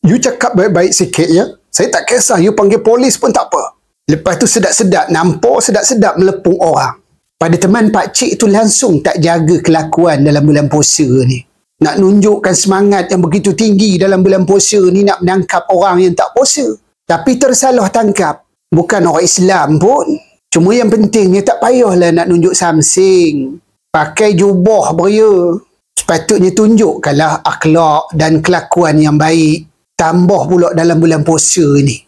You cakap baik-baik sikit ya. Saya tak kisah you panggil polis pun tak apa. Lepas tu sedap-sedap nampak, sedap-sedap melepung orang. Pada teman pakcik tu langsung tak jaga kelakuan dalam bulan puasa ni. Nak nunjukkan semangat yang begitu tinggi dalam bulan puasa ni nak menangkap orang yang tak puasa. Tapi tersalah tangkap. Bukan orang Islam pun. Cuma yang pentingnya tak payahlah nak nunjuk samsing. Pakai jubah beria. Sepatutnya tunjukkanlah akhlak dan kelakuan yang baik. Tambah pula dalam bulan puasa ni.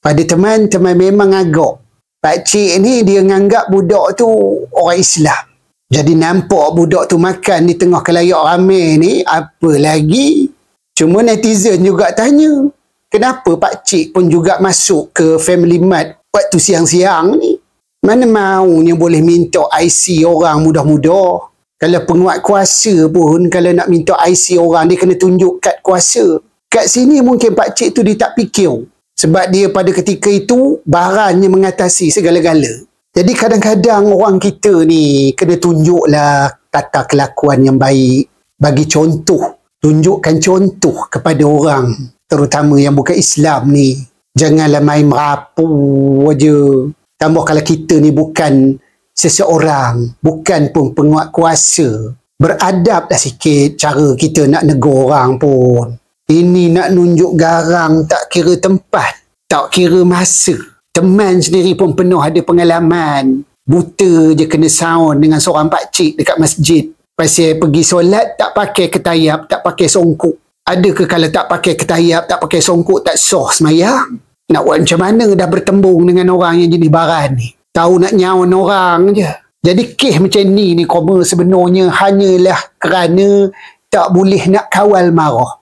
Pada teman-teman memang agak. Pakcik ni dia nganggap budak tu orang Islam. Jadi nampak budak tu makan di tengah kelayak ramai ni, apa lagi? Cuma netizen juga tanya, kenapa pakcik pun juga masuk ke Family Mart waktu siang-siang ni? Mana maunya boleh minta IC orang mudah-mudah? Kalau penguat kuasa pun, kalau nak minta IC orang, dia kena tunjuk kad kuasa. Kat sini mungkin pakcik tu dia tak fikir. Sebab dia pada ketika itu, barannya mengatasi segala-gala. Jadi kadang-kadang orang kita ni kena tunjuklah tata kelakuan yang baik. Bagi contoh. Tunjukkan contoh kepada orang. Terutama yang bukan Islam ni. Janganlah main merapu aja. Tambah kalau kita ni bukan seseorang. Bukan pun penguat kuasa. Beradablah sikit cara kita nak negur orang pun. Ini nak nunjuk garang tak kira tempat, tak kira masa. Teman sendiri pun penuh ada pengalaman. Buta je kena sound dengan seorang pakcik dekat masjid. Pasal pergi solat tak pakai ketayap, tak pakai songkok. Adakah kalau tak pakai ketayap, tak pakai songkok tak sah semayang? Nak buat macam mana dah bertembung dengan orang yang jenis baran ni? Tahu nak nyawan orang je. Jadi kes macam ni koma sebenarnya hanyalah kerana tak boleh nak kawal marah.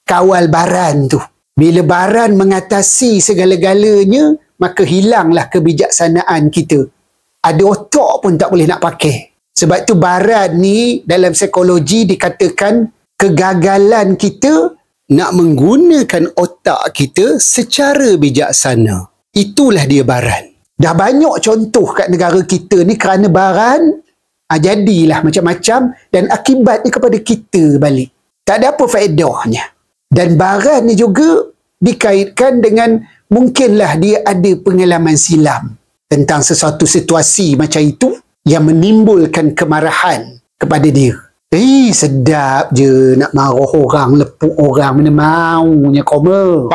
Kawal baran tu. Bila baran mengatasi segala-galanya, maka hilanglah kebijaksanaan kita. Ada otak pun tak boleh nak pakai. Sebab tu baran ni dalam psikologi dikatakan kegagalan kita nak menggunakan otak kita secara bijaksana. Itulah dia baran. Dah banyak contoh kat negara kita ni kerana baran, jadilah macam-macam dan akibatnya kepada kita balik. Tak ada apa faedahnya. Dan baran ni juga dikaitkan dengan mungkinlah dia ada pengalaman silam tentang sesuatu situasi macam itu yang menimbulkan kemarahan kepada dia. Sedap je nak marah orang, lepuk orang, mana maunya koma.